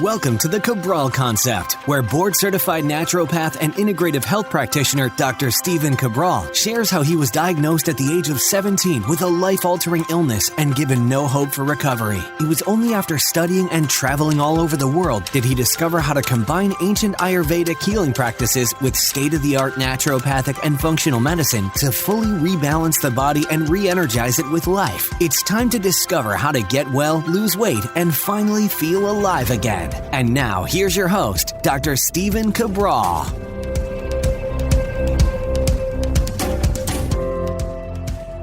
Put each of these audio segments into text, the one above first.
Welcome to the Cabral Concept, where board-certified naturopath and integrative health practitioner Dr. Stephen Cabral shares how he was diagnosed at the age of 17 with a life-altering illness and given no hope for recovery. It was only after studying and traveling all over the world did he discover how to combine ancient Ayurvedic healing practices with state-of-the-art naturopathic and functional medicine to fully rebalance the body and re-energize it with life. It's time to discover how to get well, lose weight, and finally feel alive again. And now, here's your host, Dr. Stephen Cabral.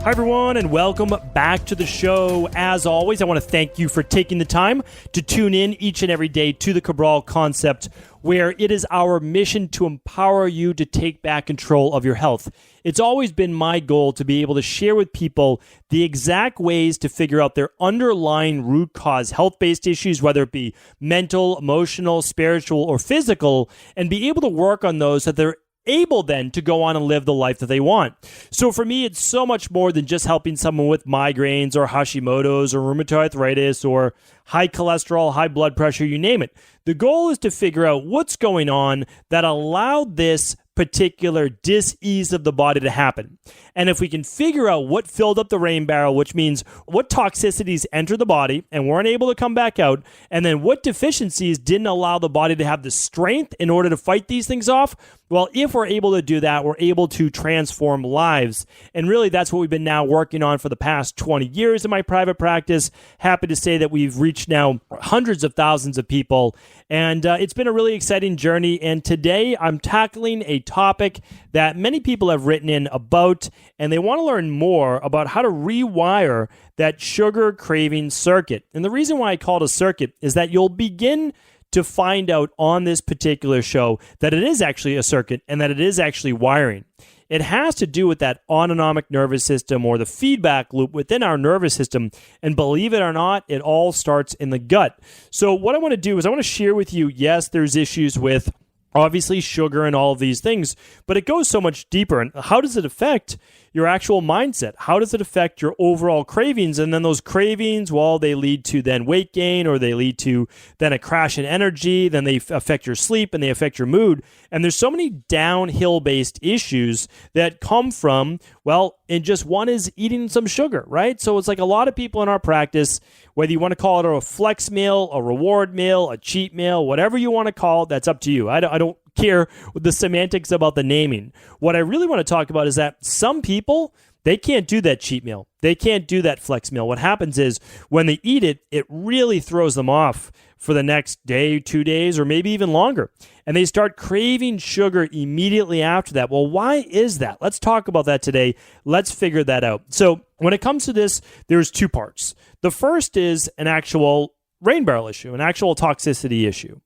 Hi, everyone, and welcome back to the show. As always, I want to thank you for taking the time to tune in each and every day to the Cabral Concept, where it is our mission to empower you to take back control of your health. It's always been my goal to be able to share with people the exact ways to figure out their underlying root cause health-based issues, whether it be mental, emotional, spiritual, or physical, and be able to work on those so that they're able then to go on and live the life that they want. So for me, it's so much more than just helping someone with migraines or Hashimoto's or rheumatoid arthritis or high cholesterol, high blood pressure, you name it. The goal is to figure out what's going on that allowed this particular dis-ease of the body to happen. And if we can figure out what filled up the rain barrel, which means what toxicities enter the body and weren't able to come back out, and then what deficiencies didn't allow the body to have the strength in order to fight these things off, well, if we're able to do that, we're able to transform lives. And really, that's what we've been now working on for the past 20 years in my private practice. Happy to say that we've reached now hundreds of thousands of people. And it's been a really exciting journey. And today, I'm tackling a topic that many people have written in about, and they want to learn more about how to rewire that sugar craving circuit. And the reason why I call it a circuit is that you'll begin to find out on this particular show that it is actually a circuit and that it is actually wiring. It has to do with that autonomic nervous system or the feedback loop within our nervous system. And believe it or not, it all starts in the gut. So what I want to do is I want to share with you, yes, there's issues with obviously sugar and all of these things, but it goes so much deeper. And how does it affect your actual mindset? How does it affect your overall cravings? And then those cravings, well, they lead to then weight gain, or they lead to then a crash in energy, then they affect your sleep and they affect your mood. And there's so many downhill-based issues that come from, well, and just one is eating some sugar, right? So it's like a lot of people in our practice, whether you want to call it a flex meal, a reward meal, a cheat meal, whatever you want to call it, that's up to you. I don't care the semantics about the naming. What I really want to talk about is that some people, they can't do that cheat meal. They can't do that flex meal. What happens is when they eat it, it really throws them off for the next day, 2 days, or maybe even longer. And they start craving sugar immediately after that. Well, why is that? Let's talk about that today. Let's figure that out. So when it comes to this, there's two parts. The first is an actual rain barrel issue, an actual toxicity issue.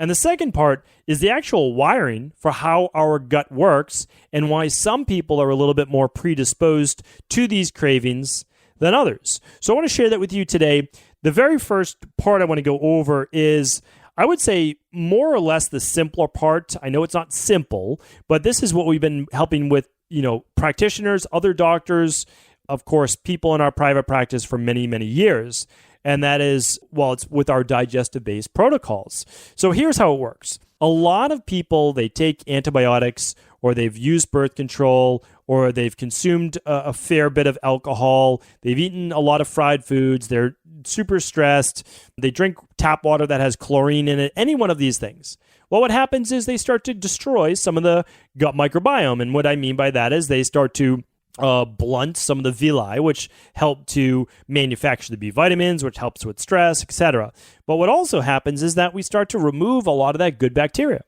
And the second part is the actual wiring for how our gut works and why some people are a little bit more predisposed to these cravings than others. So I want to share that with you today. The very first part I want to go over is, I would say, more or less the simpler part. I know it's not simple, but this is what we've been helping with, practitioners, other doctors, of course, people in our private practice for many, many years. And that is, well, it's with our digestive-based protocols. So here's how it works. A lot of people, they take antibiotics, or they've used birth control, or they've consumed a fair bit of alcohol. They've eaten a lot of fried foods. They're super stressed. They drink tap water that has chlorine in it, any one of these things. Well, what happens is they start to destroy some of the gut microbiome. And what I mean by that is they start to blunt some of the villi, which help to manufacture the B vitamins, which helps with stress, etc. But what also happens is that we start to remove a lot of that good bacteria.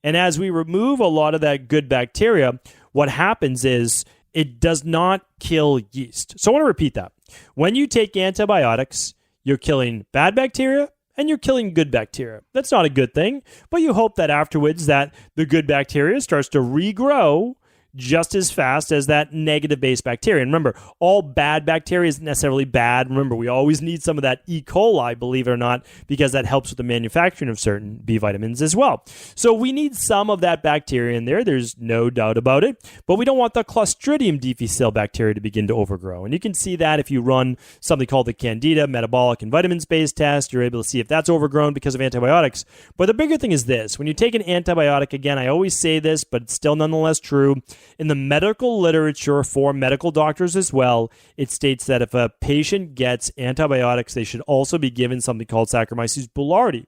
And as we remove a lot of that good bacteria, what happens is it does not kill yeast. So I want to repeat that. When you take antibiotics, you're killing bad bacteria and you're killing good bacteria. That's not a good thing, but you hope that afterwards that the good bacteria starts to regrow just as fast as that negative base bacteria. And remember, all bad bacteria isn't necessarily bad. Remember, we always need some of that E. coli, believe it or not, because that helps with the manufacturing of certain B vitamins as well. So we need some of that bacteria in there. There's no doubt about it. But we don't want the Clostridium difficile bacteria to begin to overgrow. And you can see that if you run something called the Candida metabolic and vitamins-based test, you're able to see if that's overgrown because of antibiotics. But the bigger thing is this. When you take an antibiotic, again, I always say this, but it's still nonetheless true. In the medical literature for medical doctors as well, it states that if a patient gets antibiotics, they should also be given something called Saccharomyces boulardii.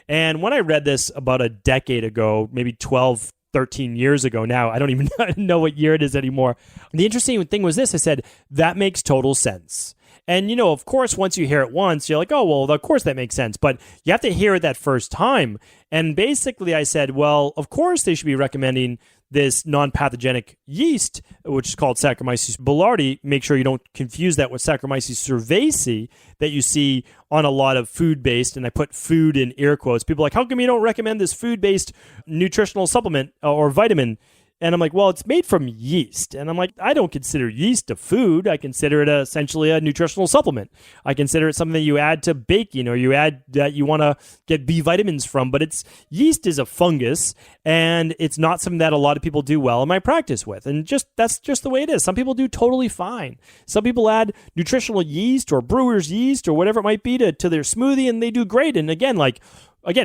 And when I read this about a decade ago, maybe 12, 13 years ago now, I don't even know what year it is anymore. The interesting thing was this. I said, that makes total sense. And, of course, once you hear it once, you're like, oh, well, of course that makes sense. But you have to hear it that first time. And basically I said, well, of course they should be recommending this non-pathogenic yeast, which is called Saccharomyces boulardii. Make sure you don't confuse that with Saccharomyces cerevisiae that you see on a lot of food-based, and I put food in air quotes. People are like, how come you don't recommend this food-based nutritional supplement or vitamin? And I'm like, well, it's made from yeast. And I'm like, I don't consider yeast a food. I consider it essentially a nutritional supplement. I consider it something that you add to baking or you add that you want to get B vitamins from. But yeast is a fungus, and it's not something that a lot of people do well in my practice with. And that's just the way it is. Some people do totally fine. Some people add nutritional yeast or brewer's yeast or whatever it might be to their smoothie, and they do great. And again,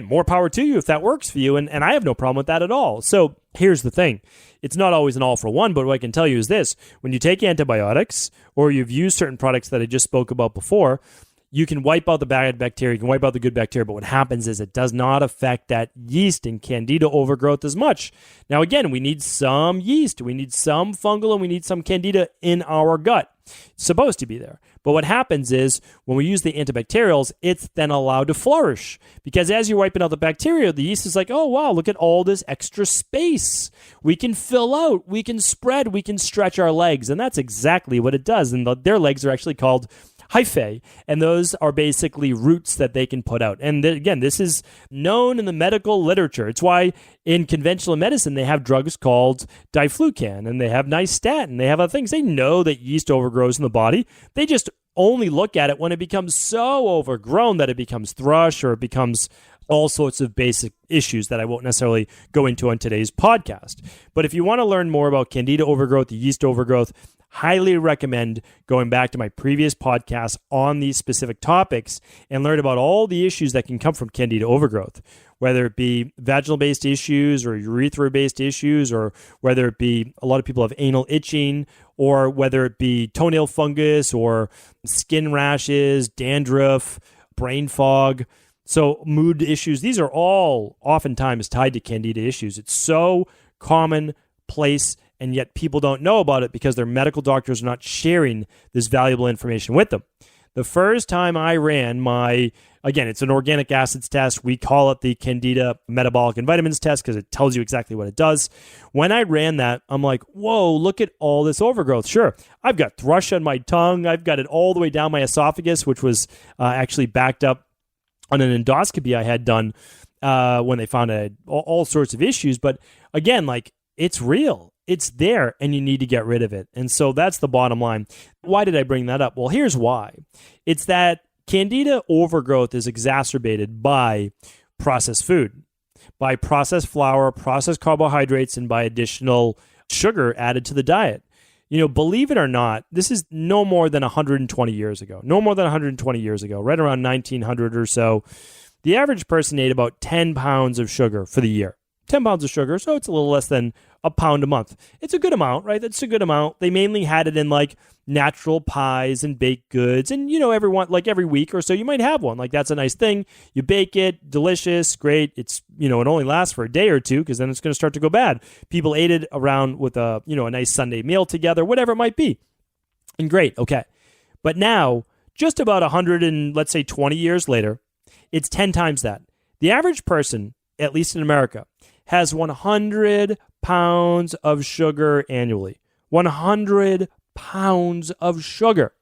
more power to you if that works for you. And I have no problem with that at all. So here's the thing. It's not always an all for one, but what I can tell you is this. When you take antibiotics or you've used certain products that I just spoke about before, you can wipe out the bad bacteria, you can wipe out the good bacteria, but what happens is it does not affect that yeast and candida overgrowth as much. Now, again, we need some yeast, we need some fungal, and we need some candida in our gut. It's supposed to be there. But what happens is when we use the antibacterials, it's then allowed to flourish. Because as you're wiping out the bacteria, the yeast is like, oh, wow, look at all this extra space. We can fill out, we can spread, we can stretch our legs. And that's exactly what it does. And their legs are actually called hyphae, and those are basically roots that they can put out. And again, this is known in the medical literature. It's why in conventional medicine they have drugs called diflucan, and they have nystatin, they have other things. They know that yeast overgrows in the body. They just only look at it when it becomes so overgrown that it becomes thrush or it becomes all sorts of basic issues that I won't necessarily go into on today's podcast. But if you want to learn more about candida overgrowth, the yeast overgrowth, highly recommend going back to my previous podcast on these specific topics and learn about all the issues that can come from candida overgrowth, whether it be vaginal-based issues or urethra-based issues, or whether it be a lot of people have anal itching, or whether it be toenail fungus or skin rashes, dandruff, brain fog. So mood issues, these are all oftentimes tied to candida issues. It's so commonplace, and yet people don't know about it because their medical doctors are not sharing this valuable information with them. The first time I ran again, it's an organic acids test. We call it the Candida metabolic and vitamins test because it tells you exactly what it does. When I ran that, I'm like, whoa, look at all this overgrowth. Sure, I've got thrush on my tongue. I've got it all the way down my esophagus, which was actually backed up on an endoscopy I had done when they found all sorts of issues. But again, it's real. It's there, and you need to get rid of it. And so that's the bottom line. Why did I bring that up? Well, here's why. It's that candida overgrowth is exacerbated by processed food, by processed flour, processed carbohydrates, and by additional sugar added to the diet. Believe it or not, this is no more than 120 years ago. Right around 1900 or so, the average person ate about 10 pounds of sugar for the year. 10 pounds of sugar, so it's a little less than a pound a month. It's a good amount, right? That's a good amount. They mainly had it in natural pies and baked goods. And, every week or so, you might have one. That's a nice thing. You bake it, delicious, great. It's, it only lasts for a day or two because then it's going to start to go bad. People ate it around with a nice Sunday meal together, whatever it might be. And great, okay. But now, just about 100 and let's say 20 years later, it's 10 times that. The average person, at least in America, has 100 pounds of sugar annually. 100 pounds of sugar.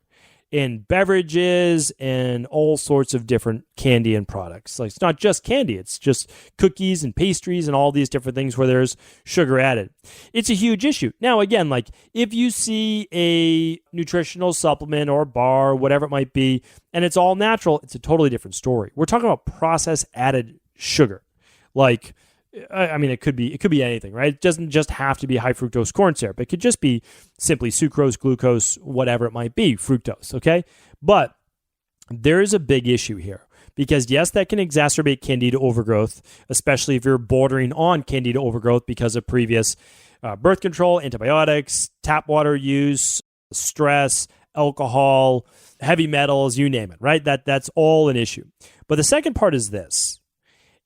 in beverages and all sorts of different candy and products. Like, it's not just candy, it's just cookies and pastries and all these different things where there's sugar added. It's a huge issue. Now, again, like if you see a nutritional supplement or bar, whatever it might be, and it's all natural, it's a totally different story. We're talking about process added sugar. Like, I mean, it could be anything, right? It doesn't just have to be high fructose corn syrup. It could just be simply sucrose, glucose, whatever it might be, fructose, okay? But there is a big issue here because, yes, that can exacerbate candida overgrowth, especially if you're bordering on candida overgrowth because of previous birth control, antibiotics, tap water use, stress, alcohol, heavy metals, you name it, right? That's all an issue. But the second part is this.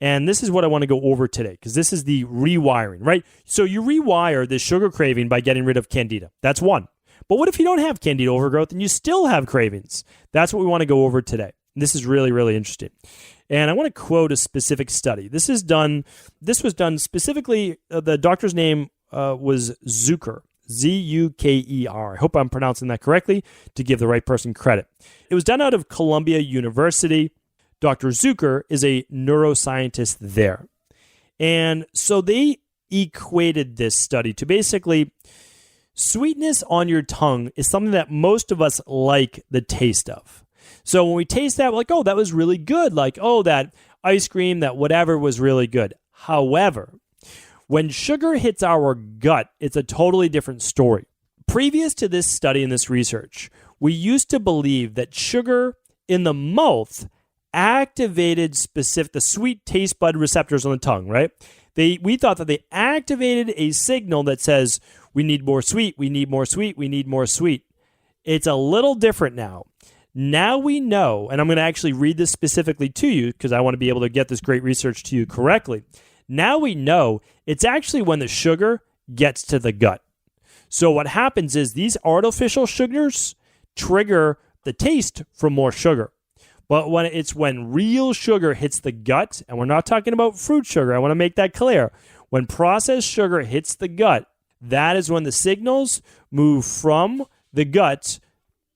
And this is what I want to go over today, because this is the rewiring, right? So you rewire the sugar craving by getting rid of candida. That's one. But what if you don't have candida overgrowth and you still have cravings? That's what we want to go over today. This is really, really interesting. And I want to quote a specific study. This was done specifically, the doctor's name was Zucker, Zuker. I hope I'm pronouncing that correctly to give the right person credit. It was done out of Columbia University. Dr. Zucker is a neuroscientist there. And so they equated this study to basically sweetness on your tongue is something that most of us like the taste of. So when we taste that, we're like, oh, that was really good. Like, oh, that ice cream, that whatever was really good. However, when sugar hits our gut, it's a totally different story. Previous to this study and this research, we used to believe that sugar in the mouth activated the sweet taste bud receptors on the tongue, right? We thought that they activated a signal that says, we need more sweet, we need more sweet, we need more sweet. It's a little different now. Now we know, and I'm going to actually read this specifically to you because I want to be able to get this great research to you correctly. Now we know it's actually when the sugar gets to the gut. So what happens is these artificial sugars trigger the taste for more sugar. But when real sugar hits the gut, and we're not talking about fruit sugar, I want to make that clear. When processed sugar hits the gut, that is when the signals move from the gut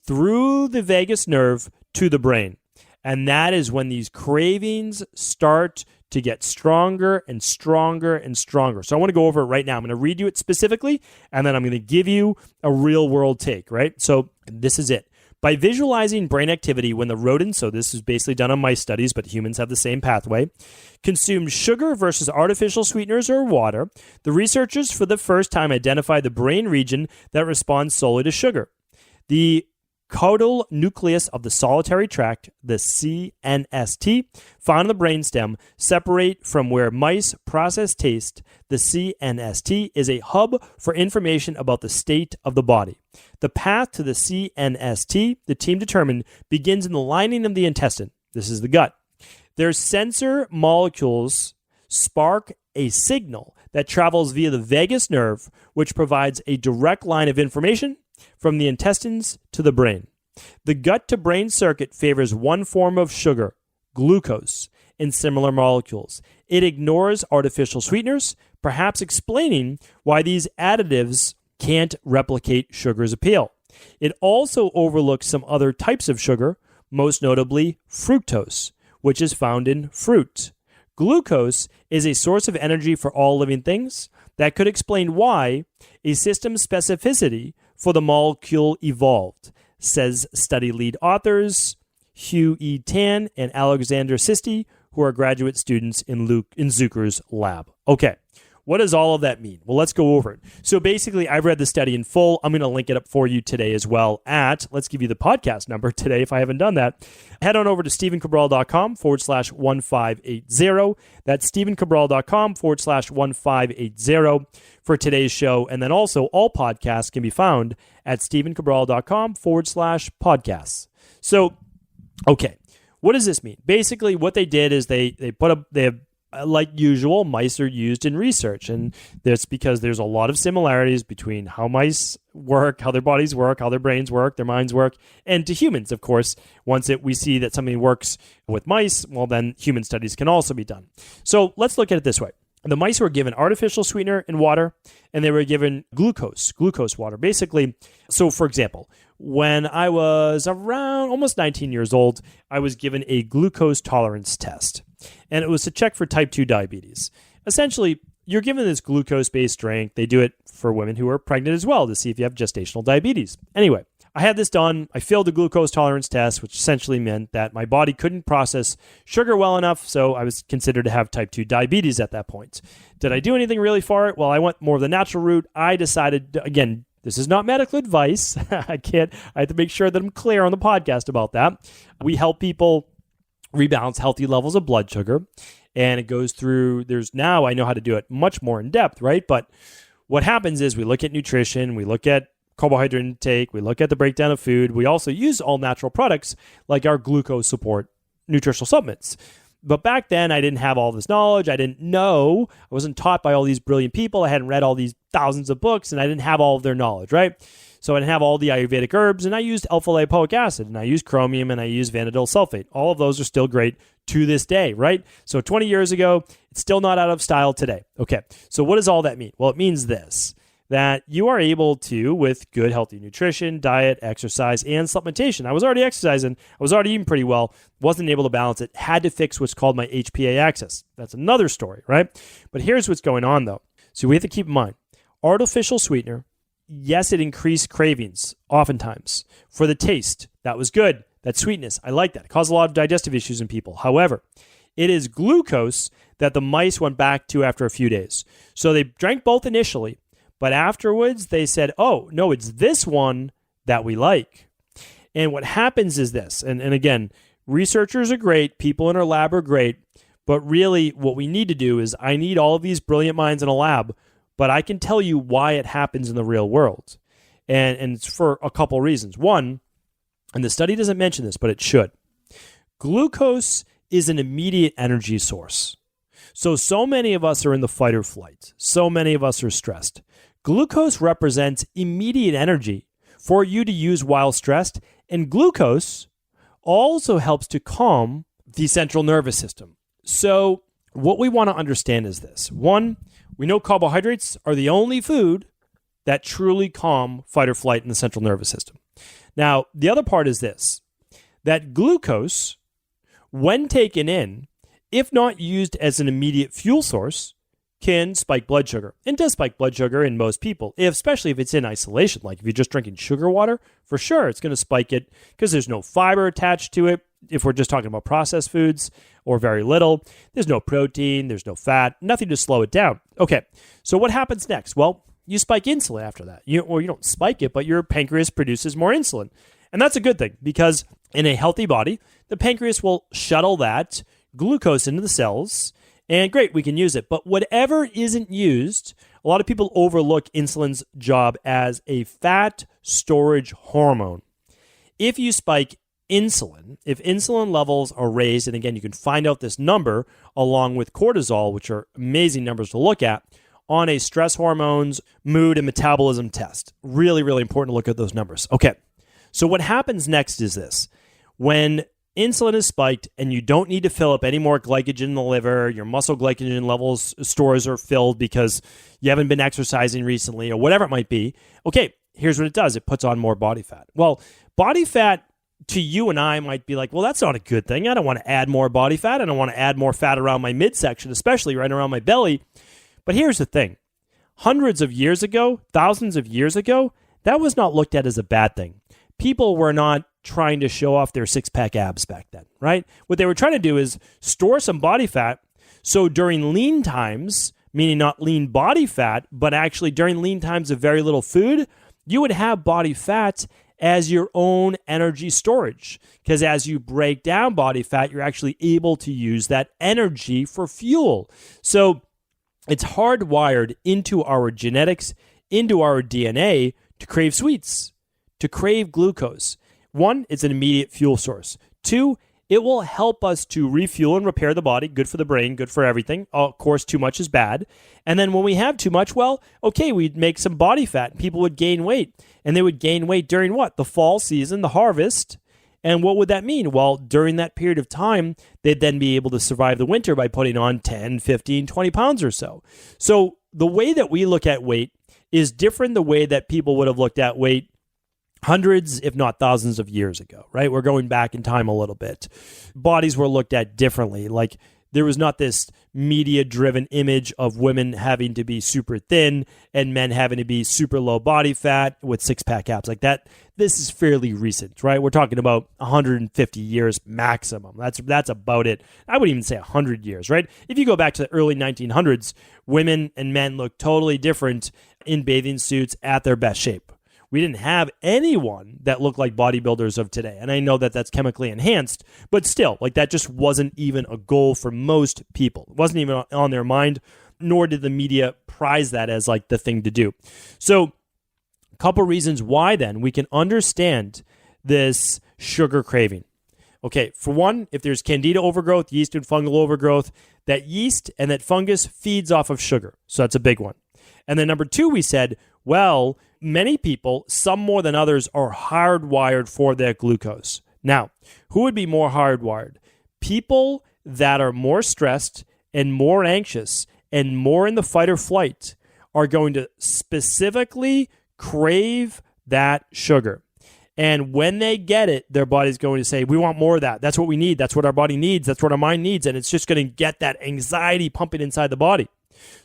through the vagus nerve to the brain. And that is when these cravings start to get stronger and stronger and stronger. So I want to go over it right now. I'm going to read you it specifically, and then I'm going to give you a real world take, right? So this is it. By visualizing brain activity when the rodents, so this is basically done on mice studies, but humans have the same pathway, consumed sugar versus artificial sweeteners or water, the researchers for the first time identified the brain region that responds solely to sugar. The caudal nucleus of the solitary tract, the CNST, found in the brainstem, separate from where mice process taste. The CNST is a hub for information about the state of the body. The path to the CNST, the team determined, begins in the lining of the intestine. This is the gut. Their sensor molecules spark a signal that travels via the vagus nerve, which provides a direct line of information from the intestines to the brain. The gut-to-brain circuit favors one form of sugar, glucose, in similar molecules. It ignores artificial sweeteners, perhaps explaining why these additives can't replicate sugar's appeal. It also overlooks some other types of sugar, most notably fructose, which is found in fruit. Glucose is a source of energy for all living things. That could explain why a system specificity for the molecule evolved, says study lead authors Hugh E. Tan and Alexander Sisti, who are graduate students in Zucker's lab. Okay, what does all of that mean? Well, let's go over it. So basically, I've read the study in full. I'm going to link it up for you today as well let's give you the podcast number today if I haven't done that. Head on over to StephenCabral.com/1580. That's StephenCabral.com/1580 for today's show. And then also all podcasts can be found at StephenCabral.com/podcasts. So, okay, what does this mean? Basically, what they did is they have, like usual, mice are used in research, and that's because there's a lot of similarities between how mice work, how their bodies work, how their brains work, their minds work, and to humans, of course. Once we see that something works with mice, well, then human studies can also be done. So let's look at it this way. The mice were given artificial sweetener and water, and they were given glucose water. Basically, so for example, when I was around almost 19 years old, I was given a glucose tolerance test, and it was to check for type 2 diabetes. Essentially, you're given this glucose-based drink. They do it for women who are pregnant as well to see if you have gestational diabetes. Anyway, I had this done. I failed the glucose tolerance test, which essentially meant that my body couldn't process sugar well enough, so I was considered to have type 2 diabetes at that point. Did I do anything really for it? Well, I went more of the natural route. I decided, again, this is not medical advice. I have to make sure that I'm clear on the podcast about that. We help people rebalance healthy levels of blood sugar, and it goes through, now I know how to do it much more in depth, right? But what happens is we look at nutrition, we look at carbohydrate intake, we look at the breakdown of food. We also use all natural products like our glucose support nutritional supplements. But back then, I didn't have all this knowledge. I didn't know. I wasn't taught by all these brilliant people. I hadn't read all these thousands of books, and I didn't have all of their knowledge, right? So I didn't have all the Ayurvedic herbs, and I used alpha-lipoic acid, and I used chromium, and I used vanadyl sulfate. All of those are still great to this day, right? So 20 years ago, it's still not out of style today. Okay, so what does all that mean? Well, it means this, that you are able to, with good, healthy nutrition, diet, exercise, and supplementation. I was already exercising. I was already eating pretty well. Wasn't able to balance it. Had to fix what's called my HPA axis. That's another story, right? But here's what's going on, though. So we have to keep in mind, artificial sweetener, yes, it increased cravings, oftentimes, for the taste. That was good. That sweetness, I like that. It caused a lot of digestive issues in people. However, it is glucose that the mice went back to after a few days. So they drank both initially, but afterwards, they said, oh, no, it's this one that we like. And what happens is this, and again, researchers are great, people in our lab are great, but really what we need to do is I need all of these brilliant minds in a lab, but I can tell you why it happens in the real world. And it's for a couple reasons. One, and the study doesn't mention this, but it should. Glucose is an immediate energy source. So many of us are in the fight or flight. So many of us are stressed. Glucose represents immediate energy for you to use while stressed, and glucose also helps to calm the central nervous system. So what we want to understand is this. One, we know carbohydrates are the only food that truly calm fight or flight in the central nervous system. Now, the other part is this, that glucose, when taken in, if not used as an immediate fuel source, can spike blood sugar. And does spike blood sugar in most people, especially if it's in isolation. Like if you're just drinking sugar water, for sure it's going to spike it because there's no fiber attached to it. If we're just talking about processed foods or very little, there's no protein, there's no fat, nothing to slow it down. Okay, so what happens next? Well, you spike insulin after that. You don't spike it, but your pancreas produces more insulin. And that's a good thing because in a healthy body, the pancreas will shuttle that glucose into the cells. And great, we can use it. But whatever isn't used, a lot of people overlook insulin's job as a fat storage hormone. If you spike insulin, if insulin levels are raised, and again, you can find out this number along with cortisol, which are amazing numbers to look at, on a stress hormones, mood, and metabolism test. Really, really important to look at those numbers. Okay, so what happens next is this. When insulin is spiked and you don't need to fill up any more glycogen in the liver, your muscle glycogen levels stores are filled because you haven't been exercising recently or whatever it might be. Okay, here's what it does. It puts on more body fat. Well, body fat to you and I might be like, well, that's not a good thing. I don't want to add more body fat. I don't want to add more fat around my midsection, especially right around my belly. But here's the thing. Hundreds of years ago, thousands of years ago, that was not looked at as a bad thing. People were not trying to show off their six-pack abs back then, right? What they were trying to do is store some body fat so during lean times, meaning not lean body fat, but actually during lean times of very little food, you would have body fat as your own energy storage. Because as you break down body fat, you're actually able to use that energy for fuel. So it's hardwired into our genetics, into our DNA to crave sweets, to crave glucose. One, it's an immediate fuel source. Two, it will help us to refuel and repair the body. Good for the brain, good for everything. Of course, too much is bad. And then when we have too much, well, okay, we'd make some body fat and people would gain weight. And they would gain weight during what? The fall season, the harvest. And what would that mean? Well, during that period of time, they'd then be able to survive the winter by putting on 10, 15, 20 pounds or so. So the way that we look at weight is different the way that people would have looked at weight hundreds, if not thousands of years ago, right? We're going back in time a little bit. Bodies were looked at differently. Like there was not this media-driven image of women having to be super thin and men having to be super low body fat with six-pack abs like that. This is fairly recent, right? We're talking about 150 years maximum. That's about it. I wouldn't even say 100 years, right? If you go back to the early 1900s, women and men looked totally different in bathing suits at their best shape. We didn't have anyone that looked like bodybuilders of today. And I know that that's chemically enhanced, but still, like that just wasn't even a goal for most people. It wasn't even on their mind, nor did the media prize that as like the thing to do. So a couple reasons why then we can understand this sugar craving. Okay, for one, if there's candida overgrowth, yeast and fungal overgrowth, that yeast and that fungus feeds off of sugar. So that's a big one. And then number two, we said, well, many people, some more than others, are hardwired for their glucose. Now, who would be more hardwired? People that are more stressed and more anxious and more in the fight or flight are going to specifically crave that sugar. And when they get it, their body's going to say, we want more of that. That's what we need. That's what our body needs. That's what our mind needs. And it's just going to get that anxiety pumping inside the body.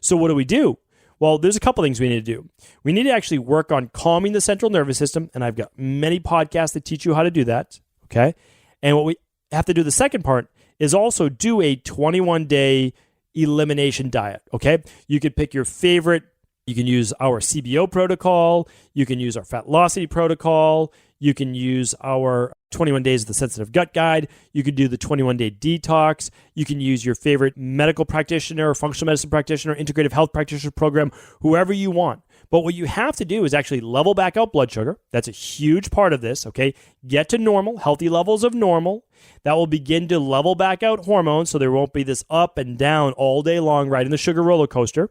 So what do? Well, there's a couple things we need to do. We need to actually work on calming the central nervous system, and I've got many podcasts that teach you how to do that, okay? And what we have to do, the second part, is also do a 21-day elimination diet, okay? You could pick your favorite. You can use our CBO protocol. You can use our fat velocity protocol. You can use our 21 Days of the Sensitive Gut Guide. You can do the 21-day detox. You can use your favorite medical practitioner, functional medicine practitioner, integrative health practitioner program, whoever you want. But what you have to do is actually level back out blood sugar. That's a huge part of this, okay? Get to normal, healthy levels of normal. That will begin to level back out hormones so there won't be this up and down all day long riding the sugar roller coaster.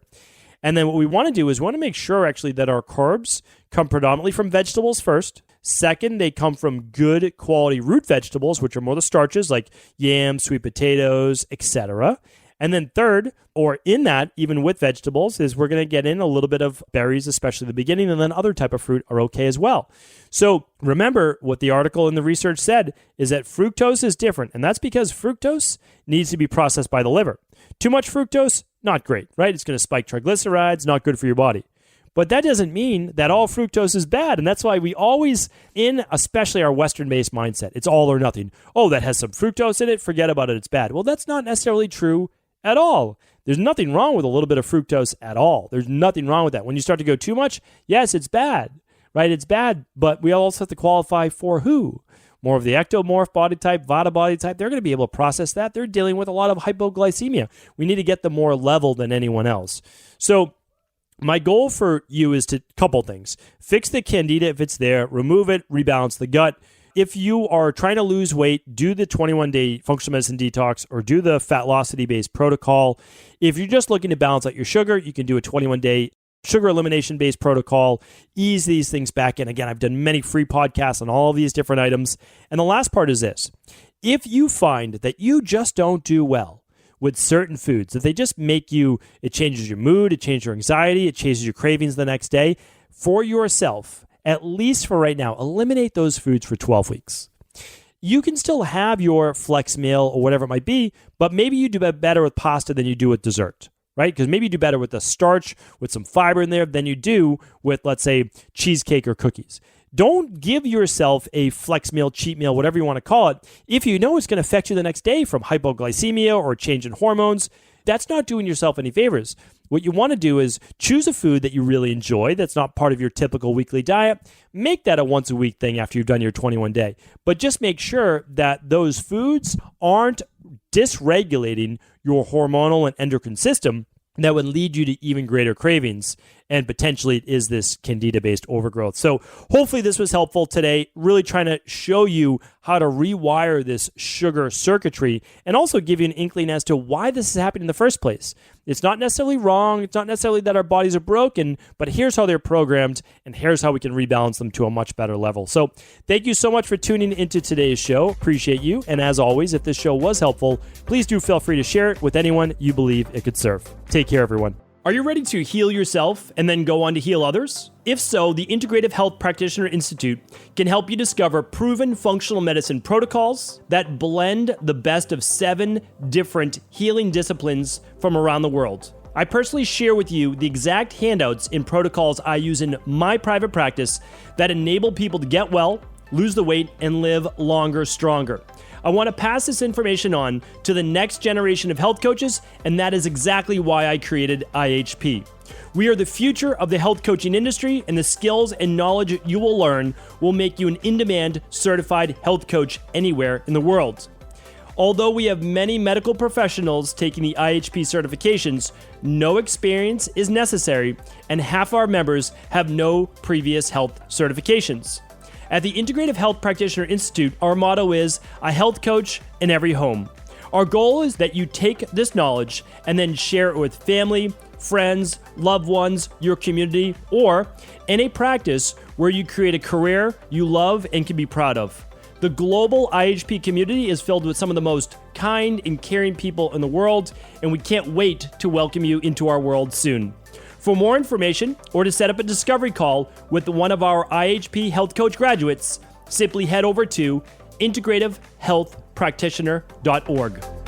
And then what we want to do is we want to make sure actually that our carbs come predominantly from vegetables first. Second, they come from good quality root vegetables, which are more the starches like yams, sweet potatoes, etc. And then third, or in that, even with vegetables, is we're going to get in a little bit of berries, especially at the beginning, and then other type of fruit are okay as well. So remember what the article and the research said is that fructose is different, and that's because fructose needs to be processed by the liver. Too much fructose, not great, right? It's going to spike triglycerides, not good for your body. But that doesn't mean that all fructose is bad. And that's why we always, in especially our Western-based mindset, it's all or nothing. Oh, that has some fructose in it, forget about it, it's bad. Well, that's not necessarily true at all. There's nothing wrong with a little bit of fructose at all. There's nothing wrong with that. When you start to go too much, yes, it's bad, right? It's bad, but we also have to qualify for who? More of the ectomorph body type, Vata body type, they're going to be able to process that. They're dealing with a lot of hypoglycemia. We need to get them more level than anyone else. So my goal for you is to couple things. Fix the candida if it's there, remove it, rebalance the gut. If you are trying to lose weight, do the 21-day functional medicine detox or do the fat velocity-based protocol. If you're just looking to balance out your sugar, you can do a 21-day sugar elimination-based protocol. Ease these things back in. Again, I've done many free podcasts on all of these different items. And the last part is this. If you find that you just don't do well with certain foods, that they just make you, it changes your mood, it changes your anxiety, it changes your cravings the next day, for yourself, at least for right now, eliminate those foods for 12 weeks. You can still have your flex meal or whatever it might be, but maybe you do better with pasta than you do with dessert, right? Because maybe you do better with the starch, with some fiber in there, than you do with, let's say, cheesecake or cookies. Don't give yourself a flex meal, cheat meal, whatever you want to call it, if you know it's going to affect you the next day from hypoglycemia or change in hormones. That's not doing yourself any favors. What you want to do is choose a food that you really enjoy that's not part of your typical weekly diet. Make that a once-a-week thing after you've done your 21-day. But just make sure that those foods aren't dysregulating your hormonal and endocrine system that would lead you to even greater cravings and potentially it is this candida-based overgrowth. So hopefully this was helpful today, really trying to show you how to rewire this sugar circuitry and also give you an inkling as to why this is happening in the first place. It's not necessarily wrong. It's not necessarily that our bodies are broken, but here's how they're programmed, and here's how we can rebalance them to a much better level. So thank you so much for tuning into today's show. Appreciate you. And as always, if this show was helpful, please do feel free to share it with anyone you believe it could serve. Take care, everyone. Are you ready to heal yourself and then go on to heal others? If so, the Integrative Health Practitioner Institute can help you discover proven functional medicine protocols that blend the best of 7 different healing disciplines from around the world. I personally share with you the exact handouts and protocols I use in my private practice that enable people to get well, lose the weight, and live longer, stronger. I want to pass this information on to the next generation of health coaches, and that is exactly why I created IHP. We are the future of the health coaching industry, and the skills and knowledge you will learn will make you an in-demand certified health coach anywhere in the world. Although we have many medical professionals taking the IHP certifications, no experience is necessary, and half our members have no previous health certifications. At the Integrative Health Practitioner Institute, our motto is a health coach in every home. Our goal is that you take this knowledge and then share it with family, friends, loved ones, your community, or in a practice where you create a career you love and can be proud of. The global IHP community is filled with some of the most kind and caring people in the world, and we can't wait to welcome you into our world soon. For more information or to set up a discovery call with one of our IHP Health Coach graduates, simply head over to integrativehealthpractitioner.org.